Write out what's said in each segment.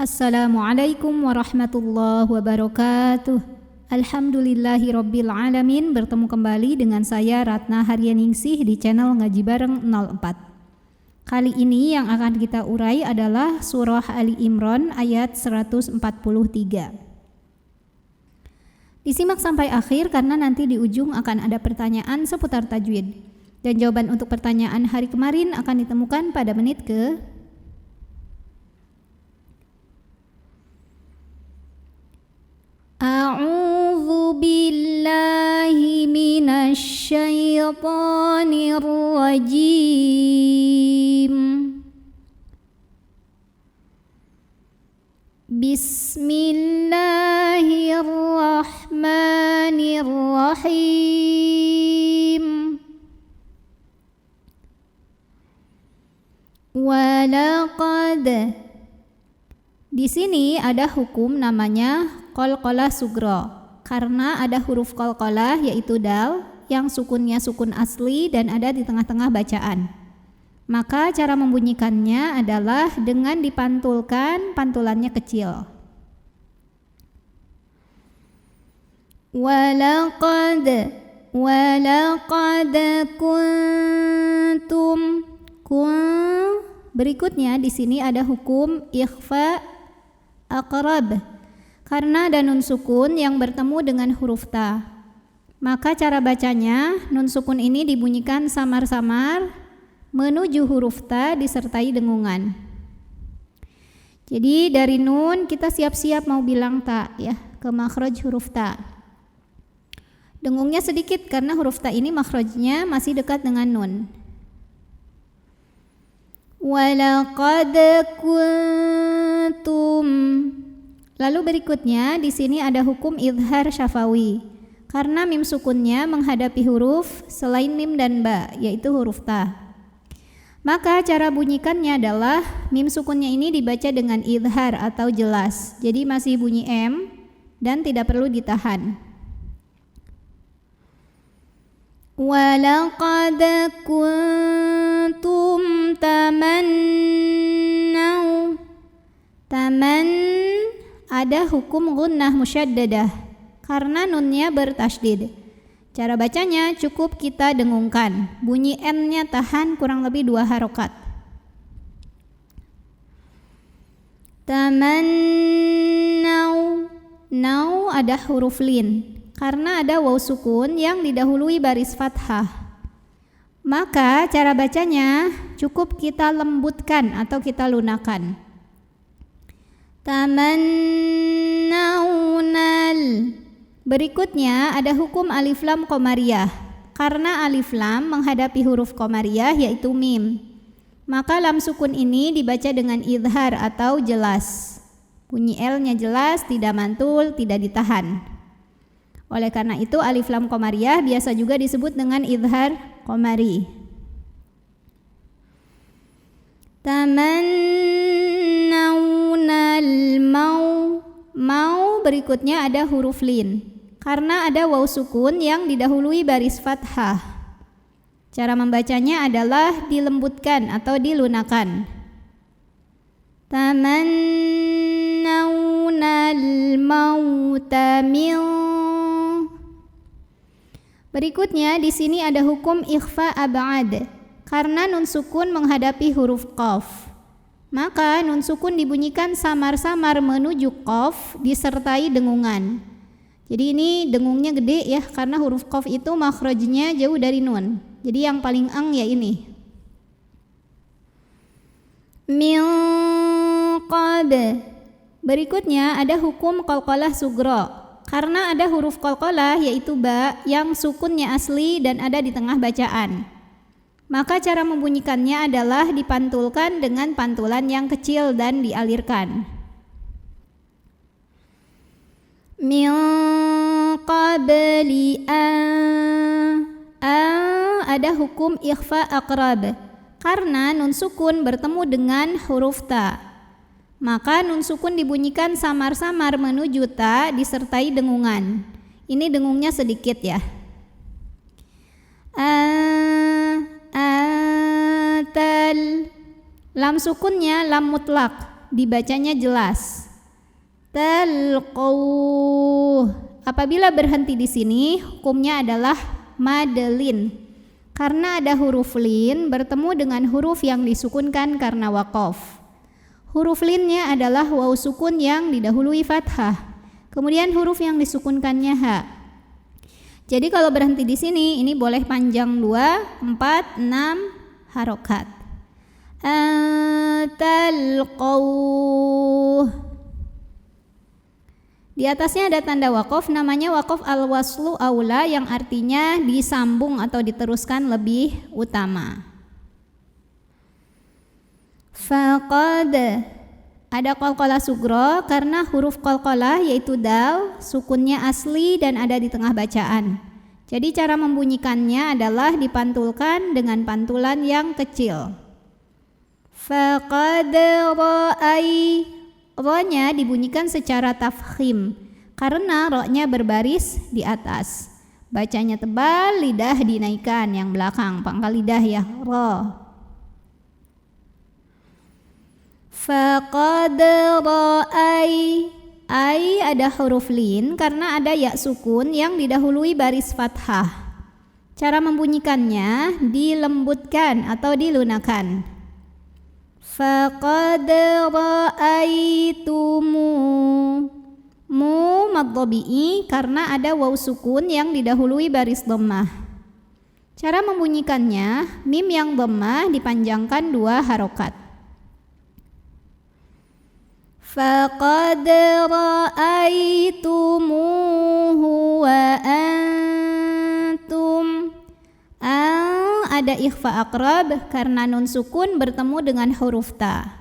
Assalamualaikum warahmatullahi wabarakatuh. Alhamdulillahirabbil alamin. Bertemu kembali dengan saya Ratna Haryaningsih di channel Ngaji Bareng 04. Kali ini yang akan kita urai adalah surah Ali Imran ayat 143. Disimak sampai akhir karena nanti di ujung akan ada pertanyaan seputar tajwid. Dan jawaban untuk pertanyaan hari kemarin akan ditemukan pada menit ke A'udzu billahi minasy syaithanir rajim. Bismillahirrahmanirrahim. Walaqad. Di sini ada hukum namanya qalqalah sugro karena ada huruf qalqalah yaitu dal yang sukunnya sukun asli dan ada di tengah-tengah bacaan. Maka cara membunyikannya adalah dengan dipantulkan, pantulannya kecil. Walaqad kuntum. Berikutnya di sini ada hukum ikhfa aqrab karena ada nun sukun yang bertemu dengan huruf ta. Maka cara bacanya nun sukun ini dibunyikan samar-samar menuju huruf ta disertai dengungan. Jadi dari nun kita siap-siap mau bilang ta ya ke makhraj huruf ta. Dengungnya sedikit karena huruf ta ini makhrajnya masih dekat dengan nun. Walaqad kuntum. Lalu berikutnya di sini ada hukum idhar syafawi karena mim sukunnya menghadapi huruf selain mim dan ba yaitu huruf ta. Maka cara bunyikannya adalah mim sukunnya ini dibaca dengan idhar atau jelas. Jadi masih bunyi m dan tidak perlu ditahan. Walaqad kuntum tamannau. Ada hukum gunnah musyaddadah karena nunnya bertasydid. Cara bacanya cukup kita dengungkan. Bunyi n-nya tahan kurang lebih 2 harokat. Tamannau. Nau ada huruf lin karena ada waw sukun yang didahului baris fathah. Maka cara bacanya cukup kita lembutkan atau kita lunakan. Tamannaunal. Berikutnya ada hukum alif lam qamariyah karena alif lam menghadapi huruf qamariyah yaitu mim. Maka lam sukun ini dibaca dengan idhar atau jelas. Bunyi L-nya jelas, tidak mantul, tidak ditahan. Oleh karena itu alif lam qamariyah biasa juga disebut dengan idhar qamari. Tamannaunal mau berikutnya ada huruf lin karena ada waw sukun yang didahului baris fathah. Cara membacanya adalah dilembutkan atau dilunakan. Tamannaunal mauta min. Berikutnya di sini ada hukum ikhfa ab'ad karena nun sukun menghadapi huruf qaf. Maka nun sukun dibunyikan samar-samar menuju qaf disertai dengungan. Jadi ini dengungnya gede ya karena huruf qaf itu makhrajnya jauh dari nun. Jadi yang paling ang ya ini. Min qab. Berikutnya ada hukum qalqalah sugro karena ada huruf qalqalah yaitu ba yang sukunnya asli dan ada di tengah bacaan. Maka cara membunyikannya adalah dipantulkan dengan pantulan yang kecil dan dialirkan. Min qabli ada hukum ikhfa aqrab karena nun sukun bertemu dengan huruf ta. Maka nun sukun dibunyikan samar-samar menuju ta disertai dengungan. Ini dengungnya sedikit ya. Atal. Lam sukunnya lam mutlak dibacanya jelas. Talqauh. Apabila berhenti di sini, hukumnya adalah madlin. Karena ada huruf lin bertemu dengan huruf yang disukunkan karena waqaf. Huruf linnya adalah waw sukun yang didahului fathah. Kemudian huruf yang disukunkannya ha. Jadi kalau berhenti di sini, ini boleh panjang 2, 4, 6 harokat. Talqauh. Di atasnya ada tanda waqaf, namanya waqaf al-waslu aula, yang artinya disambung atau diteruskan lebih utama. Faqad. Ada qalqalah sugro karena huruf qalqalah yaitu dal, sukunnya asli dan ada di tengah bacaan. Jadi cara membunyikannya adalah dipantulkan dengan pantulan yang kecil. Faqad ra'ai. Ro-nya dibunyikan secara tafkhim karena ro-nya berbaris di atas. Bacanya tebal, lidah dinaikkan yang belakang, pangkal lidah ya, ro. Faqad ra'ai. Ai ada huruf lin karena ada ya sukun yang didahului baris fathah. Cara membunyikannya dilembutkan atau dilunakan. Faqad ra'aitumu. Mu mad dhabi'i karena ada waw sukun yang didahului baris dhammah. Cara membunyikannya, mim yang dhammah dipanjangkan 2 harokat. Faqad ra'aitumuhu wa antum. Ada ikhfa akrab karena nun sukun bertemu dengan huruf ta.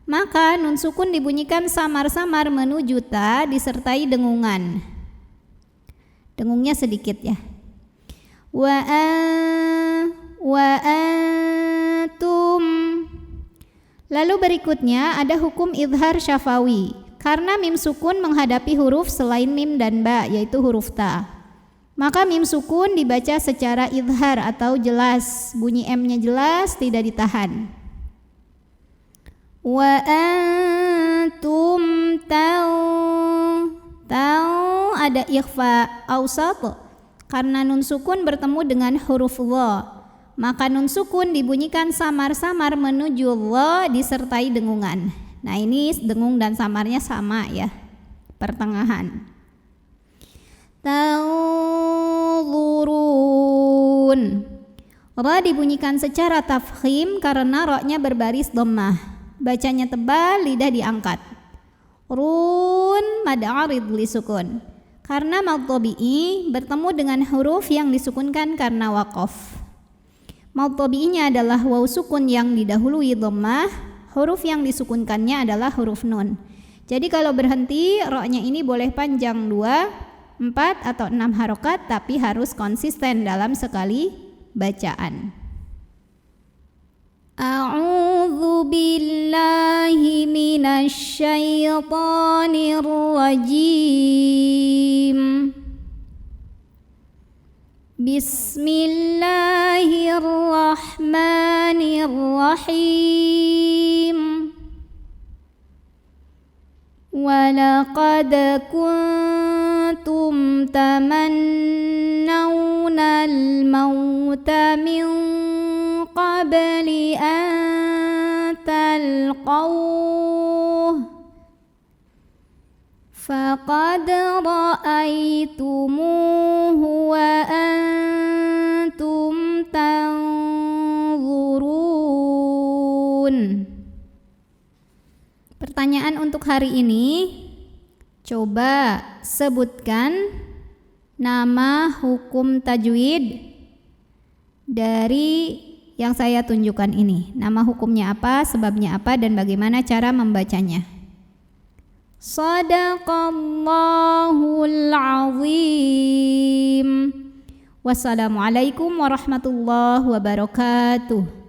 Maka nun sukun dibunyikan samar-samar menuju ta disertai dengungan. Dengungnya sedikit ya. Wa antum. Lalu berikutnya ada hukum idhar syafawi karena mim sukun menghadapi huruf selain mim dan ba yaitu huruf ta. Maka mim sukun dibaca secara idhar atau jelas, bunyi M-nya jelas, tidak ditahan. Wa antum tau ada ikhfa awsat karena nun sukun bertemu dengan huruf dha. Maka nun sukun dibunyikan samar-samar menuju dha disertai dengungan. Nah ini dengung dan samarnya sama ya, pertengahan. Tanzurun. Ra dibunyikan secara tafkhim karena ro-nya berbaris dhammah. Bacanya tebal, lidah diangkat. Run mad arid li sukun. Karena mad dhabi'i bertemu dengan huruf yang disukunkan karena waqaf. Mad dhabi'inya adalah waw sukun yang didahului dhammah. Huruf yang disukunkannya adalah huruf nun. Jadi kalau berhenti, ro-nya ini boleh panjang 2, 4 atau 6 harokat, tapi harus konsisten dalam sekali bacaan. A'udzu billahi minasy syaithanir rajim. Bismillahirrahmanirrahim. Walaqad kuntum tamannawna al-mauta min qabli an talqawh faqad ra'aitumuhu wa antum tanzurun. Pertanyaan untuk hari ini, coba sebutkan nama hukum tajwid dari yang saya tunjukkan ini. Nama hukumnya apa, sebabnya apa, dan bagaimana cara membacanya. Shadaqallahul azim. Wassalamualaikum warahmatullahi wabarakatuh.